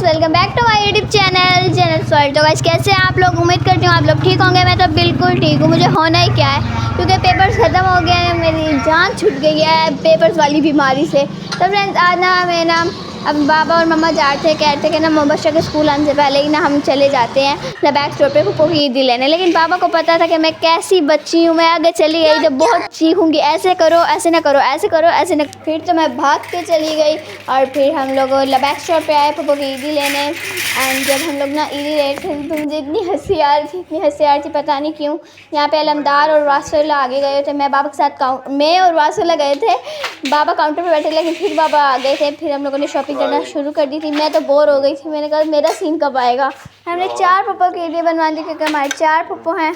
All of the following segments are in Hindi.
Welcome back to my YouTube channel world. तो गाइस कैसे हैं आप लोग? उम्मीद करती हूँ आप लोग ठीक होंगे। मैं तो बिल्कुल ठीक हूँ। मुझे होना ही क्या है, क्योंकि पेपर्स ख़त्म हो गए हैं, मेरी जान छूट गई है पेपर्स वाली बीमारी से। तो फ्रेंड्स आज ना मैं ना अब बाबा और मम्मा जा रहे थे, कहते थे कि ना मुबशर के स्कूल आने से पहले ही ना हम चले जाते हैं लबैक स्टोर पे पप्पो की ईदी लेने। लेकिन पापा को पता था कि मैं कैसी बच्ची हूँ, मैं आगे चली गई तो बहुत चीखूँगी, ऐसे करो ऐसे ना करो, ऐसे करो ऐसे ना। फिर तो मैं भाग के चली गई और फिर हम लोग लबैक स्टोर पे आए पप्पो की ईदी लेने। एंड जब हम लोग ना ईदी ले थे तो मुझे इतनी हंसी आ रही थी पता नहीं क्यों। यहाँ पे अलमदार और वासुला आगे गए थे, मैं बाबा के साथ मैं और वासुला गए थे, बाबा काउंटर पे बैठे, लेकिन फिर बाबा आ गए थे। फिर हम लोगों ने शॉपिंग करना शुरू कर दी थी। मैं तो बोर हो गई थी, मैंने कहा मेरा सीन कब आएगा। हमने 4 पप्पो की ईदी बनवा दी क्योंकि हमारे 4 पप्पो हैं।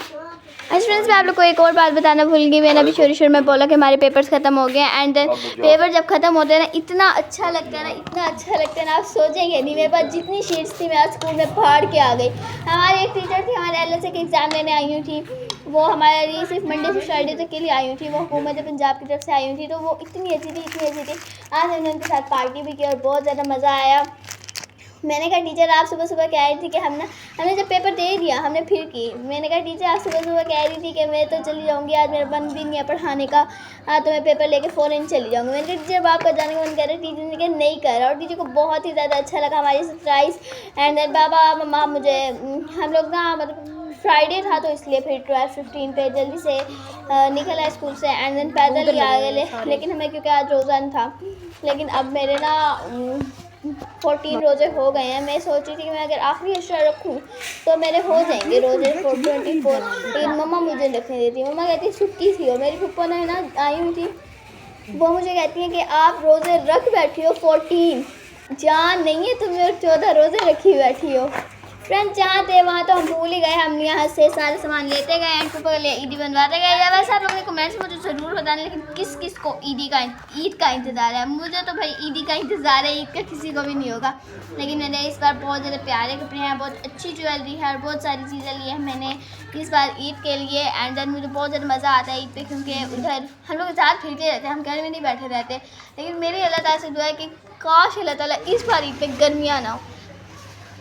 अच्छा फ्रेंड्स, मैं आप लोग को एक और बात बताना भूल गई। मैंने अभी शुरू में बोला कि हमारे पेपर्स ख़त्म हो गए एंड देन पेपर जब ख़त्म होते हैं ना इतना अच्छा लगता है ना, इतना अच्छा लगता है ना, आप सोचेंगे नहीं। मेरे पास जितनी शीट्स थी मैं आज स्कूल में फाड़ के आ गई। हमारी एक टीचर थी, हमारे LSA के एग्ज़ाम लेने आई हुई थी, वो हमारी सिर्फ मंडे से फ्राइडे तक के लिए आई हुई थी। वो हुकूमत पंजाब की तरफ से आई हुई थी, तो वो इतनी अच्छी थी। आज हमने उनके साथ पार्टी भी की और बहुत ज़्यादा मज़ा आया। मैंने कहा टीचर आप सुबह कह रही थी कि हमने जब पेपर दे दिया हमने फिर की, मैंने कहा टीचर आप सुबह कह रही थी कि मैं तो चली जाऊंगी, आज मेरा मन भी नहीं है पढ़ाने का, तो मैं पेपर लेके फ़ौरन चली जाऊंगी। मैंने कहा टीचर आपका जाने का मन कर रहा है? टीचर ने कहा नहीं कर रहा। और टीचर को बहुत ही ज़्यादा अच्छा लगा हमारी सरप्राइज़। एंड देन बाबा मम्मा मुझे हम लोग ना मतलब फ्राइडे था तो इसलिए फिर 12:15 पे जल्दी से निकल आए स्कूल से एंड देन पैदल ही आ गए। लेकिन हमें क्योंकि आज रोज़ा था, लेकिन अब मेरे ना 14 रोज़े हो गए हैं। मैं सोच रही थी कि मैं अगर आखिरी अशरा रखूँ तो मेरे हो जाएंगे रोज़े 24, लेकिन मम्मा मुझे रखने देती। मम्मा कहती है छुट्टी थी, और मेरी फुप्पो ने ना आई हुई थी, वो मुझे कहती हैं कि आप रोज़े रख बैठी हो 14, जान नहीं है तुम्हें, और 14 रोज़े रखी बैठी हो। फ्रेंड्स जहाँ थे वहाँ तो हम भूल ही गए, हम यहाँ से सारे सामान लेते गए एंड पप्पा के लिए ईदी बनवाते गए। या वैसे आप लोगों ने कमेंट्स में मुझे ज़रूर बताना, लेकिन किस किस को ईद का इंतज़ार है? मुझे तो भाई ईदी का इंतज़ार है, ईद का किसी को भी नहीं होगा। लेकिन मैंने इस बार बहुत ज़्यादा प्यारे कपड़े हैं, बहुत अच्छी ज्वेलरी है और बहुत सारी चीज़ें ली हैं मैंने इस बार ईद के लिए। एंड देन मुझे बहुत ज़्यादा मज़ा आता है ईद पे, क्योंकि उधर हम लोग साथ फिरते रहते हैं, हम घर में नहीं बैठे रहते। लेकिन मेरी अल्लाह ताला से दुआ है कि काश अल्लाह ताला इस बार ईद पे गर्मियाँ ना हो।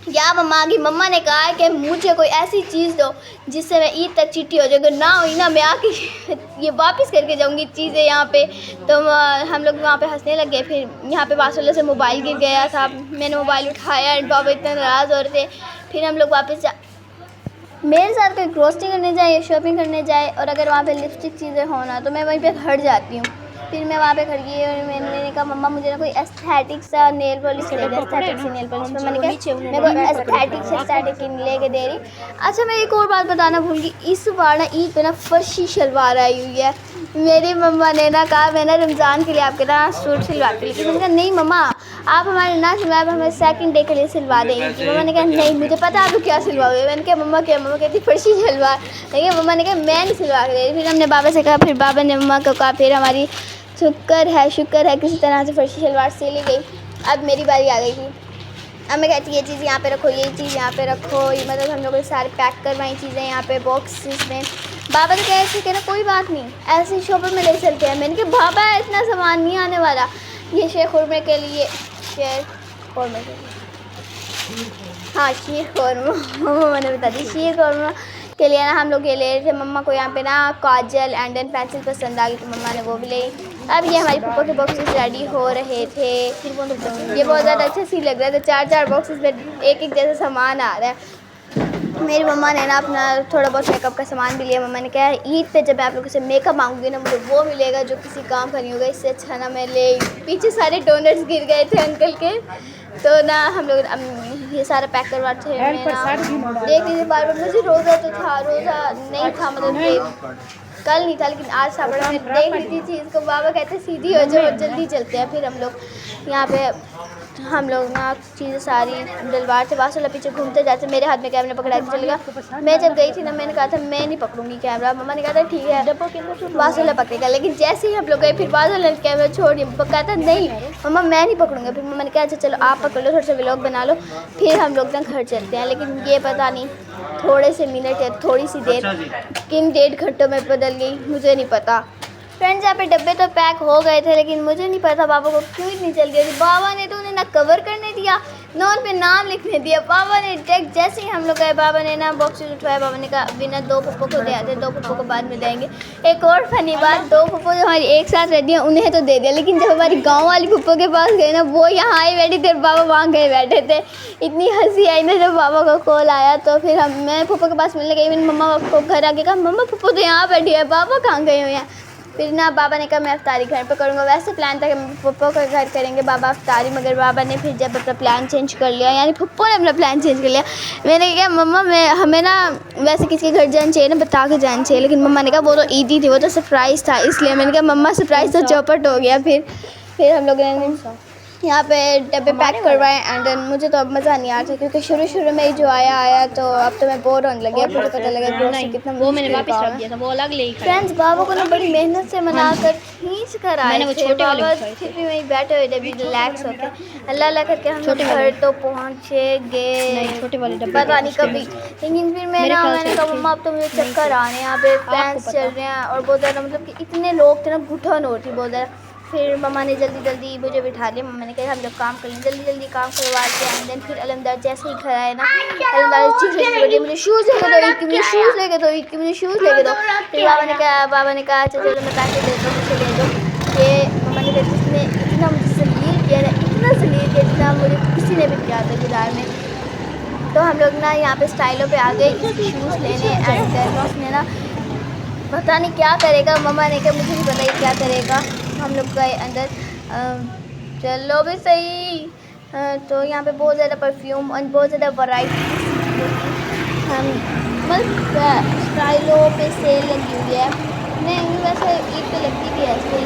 या मम्मा की मम्मा ने कहा है कि मुझे कोई ऐसी चीज़ दो जिससे मैं ईद तक चिट्ठी हो जाए, अगर ना हुई ना मैं आके ये वापस करके जाऊंगी चीज़ें यहाँ पे। तो हम लोग वहाँ पे हंसने लग गए। फिर यहाँ पे वासुला से मोबाइल गिर गया था, मैंने मोबाइल उठाया एंड बाबा इतना नाराज़ हो रहे थे। फिर हम लोग वापस मेरे साथ कोई ग्रोसरी करने जाए या शॉपिंग करने जाए और अगर वहाँ पे लिपस्टिक चीज़ें होना तो मैं वहीं पे हट जाती हूँ। फिर मैं वहाँ पे खड़ गई और मैंने कहा मम्मा मुझे ना कोई एस्थेटिक सा नेल पॉलिश ले दे, एस्थेटिक सी नेल पॉलिश। मैंने कहा मैं कोई एस्थेटिक ले के दे रही। अच्छा मैं एक और बात बताना भूल गई, इस बार ना ईद पे ना फर्शी शलवार आई हुई है। मेरी मम्मा ने ना कहा मैं ना रमज़ान के लिए आपके ना सूट सिलवा के लेकिन मैंने कहा नहीं मम्मा आप हमारे ना सिलवा, हमें सेकंड डे के लिए सिलवा देंगी। मम्मा ने कहा नहीं मुझे पता आप क्या सिलवाओगे। मैंने कहा मम्मा क्या? मम्मा कहती फर्शी शलवार। लेकिन मम्मा ने कहा मैं नहीं सिलवा के दे। फिर हमने बाबा से कहा, फिर बाबा ने मम्मा को कहा, फिर हमारी शुक्र है किसी तरह से फर्शी शलवार सिली गई। अब मेरी बारी आ गई थी। अब मैं कहती ये चीज़ यहाँ पे रखो, ये चीज़ यहाँ पे रखो, ये मतलब हम लोग सारे पैक करवाई चीज़ें यहाँ पे बॉक्सेस में। बाबा तो कह रहे थे ना कोई बात नहीं ऐसे शॉपर में ले चलते हैं। मैंने कहा बाबा इतना सामान नहीं आने वाला। ये शीर खुरमा के लिए हाँ शीर खुरमा मम्मा ने बता दी। शीर खुरमा के लिए ना हम लोग ये ले रहे थे। मम्मा को यहाँ पे ना काजल एंड देन पेंसिल पसंद आ गई तो मम्मा ने वो भी ले। अब ये हमारी पप्पा के बॉक्सेस रेडी हो रहे थे। ये बहुत ज़्यादा अच्छा सी लग रहा है, तो 4 बॉक्सेस में एक जैसा सामान आ रहा है। मेरी मम्मा ने ना अपना थोड़ा बहुत मेकअप का सामान भी लिया। मम्मा ने कहा ईद पे जब मैं आप लोगों से मेकअप मांगूंगी ना मुझे वो मिलेगा जो किसी काम का नहीं होगा, इससे अच्छा ना मैं ले। पीछे सारे डोनट्स गिर गए थे अंकल के, तो ना हम लोग ये सारा पैक करवाते थे। मैं ना देख लीजिए बार मुझे रोज़ा तो था, रोज़ा नहीं था मतलब कल नहीं था लेकिन आज था। बड़ा मैं देख रही थी चीज़ को। बाबा कहते सीधी हो जाओ जल्दी चलते हैं। फिर हम लोग यहाँ पे हम लोग ना चीज़ें सारी डलवार थे। वासुला पीछे घूमते जाते, मेरे हाथ में कैमरा पकड़ा के चलेगा। मैं जब गई थी ना मैंने कहा था मैं नहीं पकड़ूंगी कैमरा। मम्मा ने कहा था ठीक है वासुला पकड़ेगा, लेकिन जैसे ही हम लोग गए फिर वासुला ने कैमरा छोड़ दिया। कहा था नहीं मम्मा मैं नहीं पकड़ूंगा। फिर मम्मा ने कहा अच्छा चलो आप पकड़ लो, थोड़ा सा व्लॉग बना लो, फिर हम लोग ना घर चलते हैं। लेकिन ये पता नहीं थोड़े से मिनट या थोड़ी सी देर किन 1.5 घंटों में बदल गई मुझे नहीं पता। फ्रेंड्स यहाँ पे डब्बे तो पैक हो गए थे, लेकिन मुझे नहीं पता बाबा को क्यों इतनी जल गई थी। बाबा ने तो उन्हें ना कवर करने दिया ना उन पे नाम लिखने दिया। बाबा ने डायरेक्ट जैसे ही हम लोग गए, बाबा ने ना बॉक्सेस उठवाया। बाबा ने कहा अभी ना 2 पप्पो को दे आते, 2 पप्पो को बाद में देंगे। एक और फनी बात, 2 पप्पो जो हमारी एक साथ रहती हैं उन्हें तो दे दिया, लेकिन जब हमारी गाँव वाली पप्पो के पास गए ना, वो यहाँ आई बैठी थे और बाबा वहाँ गए बैठे थे। इतनी हंसी आई ना जब बाबा का कॉल आया। तो फिर मैं पप्पो के पास मिलने गई। मैंने मम्मा को घर आके कहा मम्मा पप्पो तो यहाँ बैठी है, बाबा कहाँ गए हुए हैं। फिर ना बाबा ने कहा मैं अफ्तारी घर पे करूँगा। वैसे प्लान था कि पप्पो का घर करेंगे बाबा अफ्तारी, मगर बाबा ने फिर जब अपना प्लान चेंज कर लिया, यानी पप्पो ने अपना प्लान चेंज कर लिया। मैंने कहा मम्मा हमें ना वैसे किसी के घर जाना चाहिए ना, बता के जाना चाहिए, लेकिन मम्मा ने कहा वो तो ईदी थी, वो तो सरप्राइज़ था, इसलिए मैंने कहा मम्मा सरप्राइज़ तो चौपट हो गया। फिर हम लोगों ने यहाँ पे डब्बे पैक करवाए एंड देन मुझे तो अब मज़ा नहीं आ रहा, क्योंकि शुरू में ही जो आया तो अब तो मैं बोर होने लगी। अब मुझे पता लगा ग्रोसरी कितना वो मैंने वापस रख दिया था, वो अलग ले फ्रेंड्स बाबा को ना बड़ी मेहनत से मनाकर खींच कर आए थे। बाबा फिर भी वहीं बैठे हुए थे अभी रिलैक्स होकर, अल्लाह अल्लाह करके हम लोग घर तो पहुँचे गए। छोटे वाले डब्बे पता नहीं कभी, लेकिन फिर मैंने कहा मम्मा अब तो मुझे चक्कर आ रहे हैं, यहाँ पे प्लान्स चल रहे हैं और बहुत ज़्यादा मतलब कि इतने लोग थे ना, घुटन हो रही बहुत ज़्यादा। फिर मम्मा ने जल्दी मुझे बिठा लिया। मम्मा ने कहा हम लोग काम कर लें, जल्दी काम करवा के एंड देन फिर अलमदार जैसे ही घर आए ना, अलमदार चीज़ मुझे शूज़ लेके दो, ईद के मुझे शूज़ लेके दो, ईद के मुझे शूज़ लेके दो। फिर बाबा ने कहा अच्छा चलो मैं पैसे दे दो, मुझे दे दो। ये मम्मा ने कहा जिसने इतना मुझे जलील किया ना, इतना जलील किया जितना मुझे किसी ने भी किया था बाज़ार में। तो हम लोग ना यहाँ पे स्टाइलों पे आ गए इसके शूज़ लेने एंड देन उसने ना पता नहीं क्या करेगा। मम्मा ने कहा मुझे नहीं पता ये क्या करेगा। हम लोग गए अंदर, चलो भी सही। तो यहाँ पे बहुत ज़्यादा परफ्यूम और बहुत ज़्यादा वैरायटी हम मतलब स्टाइलों पे सेल लगी हुई है। नहीं वैसे ईद पे लगती भी है सेल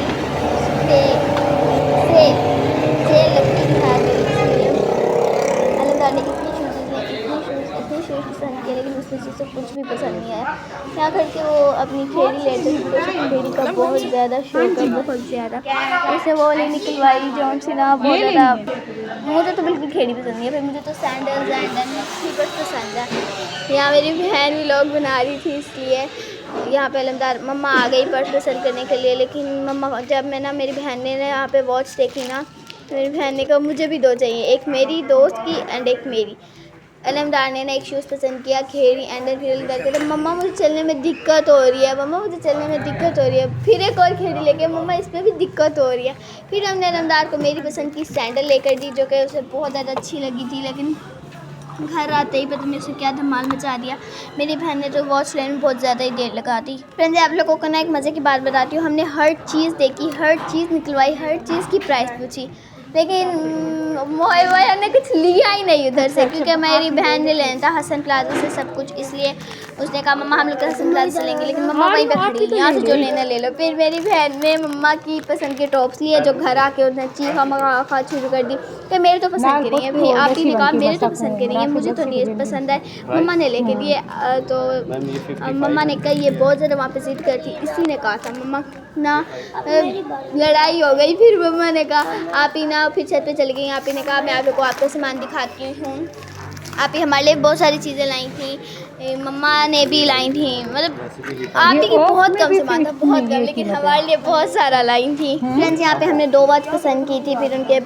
लगती है, इसलिए अलग ने इतनी शूज़ पसंद किया, लेकिन उसमें से कुछ भी पसंद नहीं आया। यहाँ करके वो अपनी खेड़ी लेते थे, खेड़ी का बहुत ज़्यादा शौक है, बहुत ज़्यादा। जैसे वो वाली निकलवाई जॉन सी ना, बहुत ज़्यादा मुझे तो बिल्कुल खेड़ी पसंद नहीं है। फिर मुझे तो सैंडल्स एंड स्लीपर्स पसंद है। यहाँ मेरी बहन भी लोग बना रही थी, इसलिए यहाँ पे अलमदार मम्मा आ गई पर्स पसंद करने के लिए। लेकिन मम्मा जब मैं ना मेरी बहन ने ना यहाँ पे वॉच देखी ना, मेरी बहन ने कहा मुझे भी 2 चाहिए, एक मेरी दोस्त की एंड एक मेरी। अलमदार ने ना एक शूज़ पसंद किया खेड़ी एंड फिर अलमदार कहते मम्मा मुझे चलने में दिक्कत हो रही है, मम्मा मुझे चलने में दिक्कत हो रही है। फिर एक और खेड़ी लेके मम्मा इसमें भी दिक्कत हो रही है। फिर हमने अलमदार को मेरी पसंद की सैंडल लेकर दी, जो कि उसे बहुत ज़्यादा अच्छी लगी थी, लेकिन घर आते ही पता नहीं उसे क्या धमाल मचा दिया। मेरी बहन ने तो वॉच लेने में बहुत ज़्यादा ही देर लगा दी। फ्रेंड्स आप लोगों को ना एक मज़े की बात बताती हूँ, हमने हर चीज़ देखी, हर चीज़ निकलवाई, हर चीज़ की प्राइस पूछी, लेकिन मोए भाई हमने कुछ लिया ही नहीं उधर से, क्योंकि मेरी बहन ने लेना था हसन प्लाजा से सब कुछ, इसलिए उसने कहा मम्मा हम लोग हसन प्लाजा से लेंगे, लेकिन मम्मा वहीं पे खड़ी है, यहाँ से जो लेना ले लो। फिर मेरी बहन ने मम्मा की पसंद के टॉप्स लिए, जो घर आके उसने चीखा मखा शुरू कर दी कि मेरे तो पसंद के नहीं है भाई। आप ही ने कहा मेरे तो पसंद के नहीं है, मुझे तो नहीं पसंद है। मम्मा ने लेके दिए, तो मम्मा ने कहा ये बहुत ज़्यादा वहाँ पे जिद करती, इसी ने कहा था मम्मा ना, लड़ाई हो गई। फिर मम्मा ने कहा आप ही ना, फिर छत पे चली गई। आप ही ने कहा मैं आप लोग को आपका सामान दिखाती हूँ। आप ही हमारे लिए बहुत सारी चीज़ें लाई थी, मम्मा ने भी लाई थी, मतलब आप ही की बहुत कम सामान था, बहुत कम, लेकिन हमारे लिए बहुत सारा लाई थी। फ्रेंड्स यहाँ पे हमने 2 वॉच पसंद की थी, फिर उनके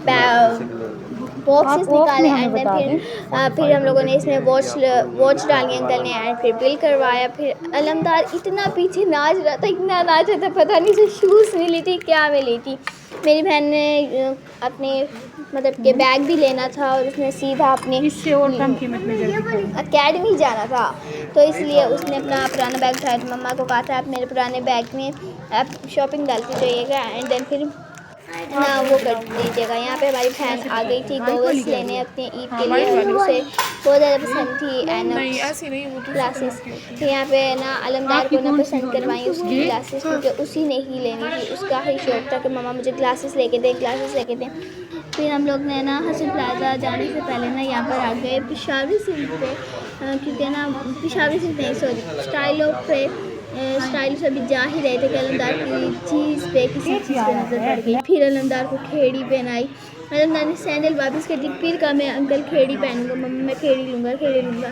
बॉक्सेस निकाले एंड देन फिर हम लोगों ने इसमें वॉच डाली अंकल ने एंड फिर बिल करवाया। फिर अलमदार इतना पीछे नाच रहा था, इतना नाच रहा था, पता नहीं उसे शूज़ मिली थी क्या मिली थी। मेरी बहन ने अपने मतलब के बैग भी लेना था और उसने सीधा अपने इससे और कम कीमत में अकेडमी जाना था, तो इसलिए उसने अपना पुराना बैग उठाया। तो मम्मा को कहा था आप मेरे पुराने बैग में आप शॉपिंग डालते जाइएगा एंड देन फिर ना वो कर दीजिएगा। यहाँ पे हमारी बहन आ गई थी गोगल्स लेने अपने ईद के लिए, उसे बहुत ज़्यादा पसंद थी एंड ग्लासेस। फिर यहाँ पे ना अलमदार को ना पसंद करवाई उसकी ग्लासेस, क्योंकि उसी ने ही लेनी थी, उसका ही शौक था कि मम्मा मुझे ग्लासेस लेके दें, ग्लासेस लेके दें। फिर हम लोग ने ना हसन प्लाजा जाने से पहले ना यहाँ पर आ गए पिशावरी सिल्क पे, क्योंकि ना पिशावरी सिल्क नहीं सॉरी स्टाइलों पे, स्टाइल से अभी जा ही रहे थे कि अलमदार की चीज़ पे किसी चीज़ पे नज़र पड़ गई। फिर अलमदार को खेड़ी पहनाई, अलमदार ने सैंडल वापस कर दी, फिर कहा मैं अंकल खेड़ी पहनूंगा, मम्मी मैं खेड़ी लूँगा।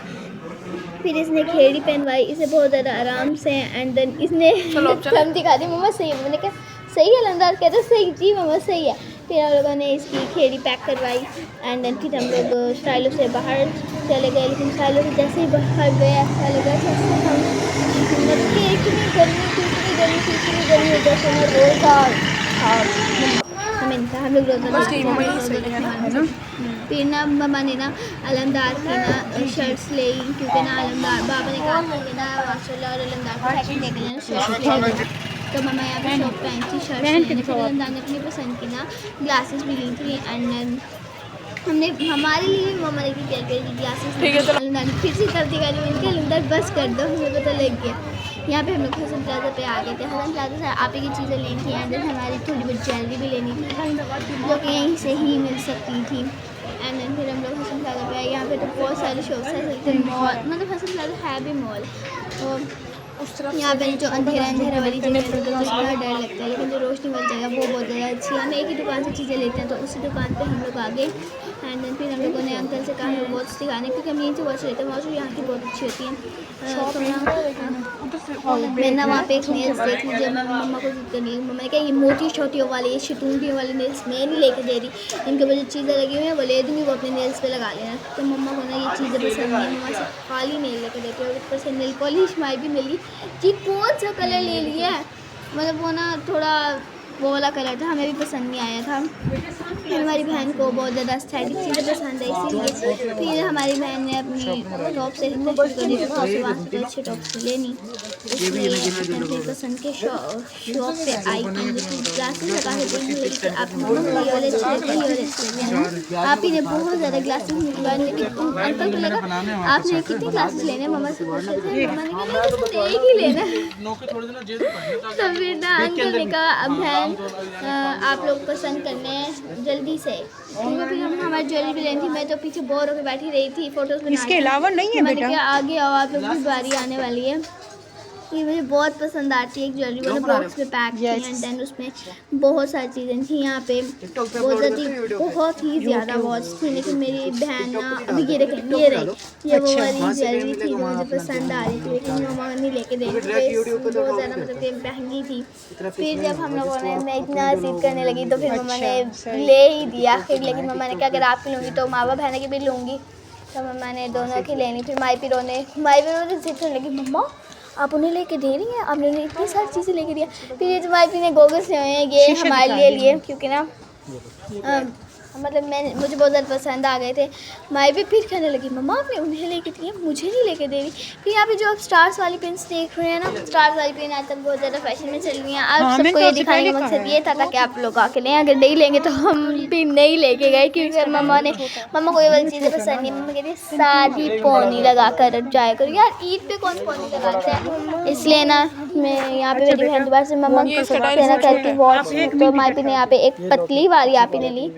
फिर इसने खेड़ी पहनवाई इसे बहुत ज़्यादा आराम से एंड देन इसने हम दिखा दी मम्मा सही है। मैंने कहा सही है लंदार, कहते सही जी मम्मा सही है। फिर हम लोगों ने इसकी खेड़ी पैक करवाई एंड देन फिर हम लोग स्टाइलों से बाहर चले गए। लेकिन स्टाइलों से जैसे ही बाहर गए ऐसा लगा जैसे हम हिम्मत के इतनी गर्मी जैसे मैं रोज़गार हमें था हम लोग रोज़ा। फिर ना मम्मा ने ना अलमदार की ना शर्ट्स ली, क्योंकि ना अलमदार बाबा ने कहा था कि ना माशाल्लाह और अलमदार को फैशन देख लेना शर्ट्स ले। तो मम्मा यहाँ पे शॉप पे आई थी शर्ट्स लेने। फिर अलमदार ने अपनी पसंद की ना ग्लासेस भी ली थी एंड हमने हमारे लिए मम्मा ने प्यार की ग्लासेस अलमदार ने फिर से करती गाड़ी मिल के अलमदार बस कर दो, हमें पता लग गया। यहाँ पे हम लोग हसन प्लाजा पे आ गए थे। हसन प्लाजा से आप ही की चीज़ें लेनी थी एंड हमारी थोड़ी बहुत ज्वेलरी भी लेनी थी जो कि यहीं से ही मिल सकती थी। एंड देन फिर हम लोग हसन प्लाजा पे आए। यहाँ पे तो बहुत सारे शॉप्स हैं, मॉल मतलब हसन प्लाजा है भी मॉल। तो यहाँ पे जो अंधेरा वाली जगह है तो थोड़ा डर लगता है, लेकिन जो रोशनी वाली जगह वो बहुत ज़्यादा अच्छी है। हम एक ही दुकान से चीज़ें लेते हैं तो उसी दुकान पे हम लोग आ गए। एंड देन फिर हम लोगों ने अंकल से कहा हमें वॉच दिखाने, क्योंकि हम यहीं से वॉच लेते हैं। वॉच भी यहाँ की बहुत अच्छी होती है। मैंने ना वहाँ पे एक नेल्स देख ली जो मम्मा को जिद करनी। मम्मा ने कहा ये मोटी छोटियों वाली ये शिटूंटियों वाली नेल्स मैं नहीं लेके दे रही, इनके वजह चीज़ें लगी हुई हैं वो ले दूँगी, वो अपने नेल्स पे लगा लेना। तो मम्मा को ना ये चीज़ें पसंद नहीं है। मम्मा से खाली नेल लेकर देती है और ऊपर से नेल पॉलिश माई भी मिली कि कौन सा कलर ले लिया है, मतलब वो ना थोड़ा वो वाला कलर था, हमें भी पसंद नहीं आया था। फिर हमारी बहन को बहुत ज़्यादा एस्थेटिक चीज़ें पसंद है, इसीलिए फिर हमारी बहन ने अपनी टॉप से अच्छे टॉप से लेनी, इसलिए फिर पसंद के शॉप पे आई। ग्लासेस लगा के आप आप ही ने बहुत ज़्यादा ग्लासेस निकलवाए, लेकिन अंकल को लगा आपने कितनी ग्लासेस लेने, मम्मा से पूछ रहे थे। मम्मा ने कहा एक ही लेना। तो फिर ना अंकल ने कहा बहन आप लोग पसंद करने जल्दी से, क्योंकि फिर हम हमारी ज्वेलरी भी लेनी थी। मैं तो पीछे बोर होकर बैठी रही थी फोटोज बना। इसके अलावा नहीं है मैंने कहा आगे आओ आप लोग की बारी आने वाली है। ये मुझे बहुत पसंद आती है एक ज्वेलरी वाला बॉक्स में पैक थी एंड देन उसमें बहुत सारी चीज़ें थी। यहाँ पे बहुत ही ज़्यादा वॉच थी, लेकिन मेरी बहन ना अभी ये रही ये वो वाली ज्वेलरी थी जो मुझे पसंद आ रही थी, लेकिन मम्मा नहीं लेके दे रही थी, बहुत ज़्यादा मतलब कि महंगी थी। फिर जब हम लोगों ने मैं इतना जिद करने लगी तो फिर मम्मा ने ले ही दिया फिर, लेकिन मम्मा ने कहा अगर आपकी लूँगी तो मावा बहन की भी लूँगी, तो मम्मा ने दोनों की लेनी। फिर माई पिरो ने जिद करने लगी मम्मा आप उन्हें लेके दे रही हैं, आपने उन्हें इतनी सारी चीज़ें लेके दिया। फिर ये जो माई ने गोगल्स लिए हुए हैं ये हमारे लिए, क्योंकि ना मतलब मुझे बहुत ज़्यादा पसंद आ गए थे। माई भी फिर कहने लगी मम्मा आपने उन्हें लेके दिए मुझे नहीं लेके दे रही। फिर यहाँ पे जो आप स्टार्स वाली पेन्स देख रहे हैं ना, स्टार्स वाली पेन आज तक बहुत ज़्यादा फैशन में चल रही हैं। आप सबको ये दिखाने का मकसद ये था कि आप लोग आके लें, अगर नहीं लेंगे तो हम भी नहीं लेके गए, क्योंकि मम्मा को ये वाली चीज़ें पसंद नहीं। मम्मा कहती सादी पौनी लगा कर जाया करो, यार ईद पे कौन पौनी लगाता है। इसलिए ना मैं यहाँ पे मेरी बहन दोबारा से मम्मा कहना कहती वॉच, तो माई ने यहाँ पे एक पतली वाली आप ही ने ली,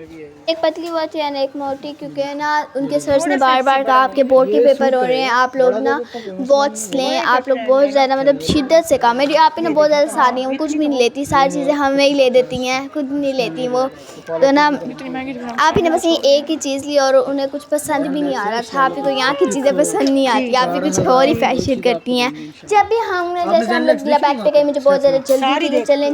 एक पतली वॉच है ना एक मोटी, क्योंकि ना उनके सर्स ने बार बार कहा आपके बोर्ड के पेपर हो रहे हैं आप लोग ना वॉच लें। आप लोग बहुत ज़्यादा मतलब शिद्दत से कहा, मेरी आप ही ने बहुत ज़्यादा सारी हूँ कुछ भी नहीं लेती, सारी चीज़ें हमें ही ले देती हैं, खुद नहीं लेती वो। तो ना आप ही ने बस ये एक ही चीज़ ली और उन्हें कुछ पसंद भी नहीं आ रहा था। आप ही को यहाँ की चीज़ें पसंद नहीं आती, आप ही कुछ और ही फैशन करती हैं। जब भी हमने जैसे हम लोग बैग पे गए मुझे बहुत ज़्यादा जल्दी थी चलें,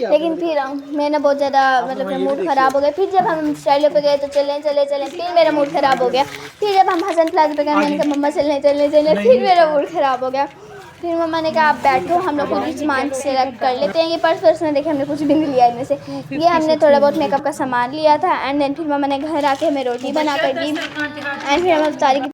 लेकिन फिर मैंने बहुत ज़्यादा मतलब मेरा मूड ख़राब हो गया। फिर जब हम स्टाइलों पे गए तो चलें फिर मेरा मूड ख़राब हो गया। फिर जब हम हसन प्लाजा पे गए मैंने कहा मम्मा चलें फिर मेरा मूड ख़राब हो गया। फिर मम्मा ने कहा आप बैठो हम लोग कुछ सामान सेलेक्ट कर लेते हैं। ये पर्स में देखे हमने कुछ भी नहीं लिया इनमें से, ये हमने थोड़ा बहुत मेकअप का सामान लिया था। एंड देन फिर मम्मा ने घर आके हमें रोटी बना कर दी एंड फिर हम सारी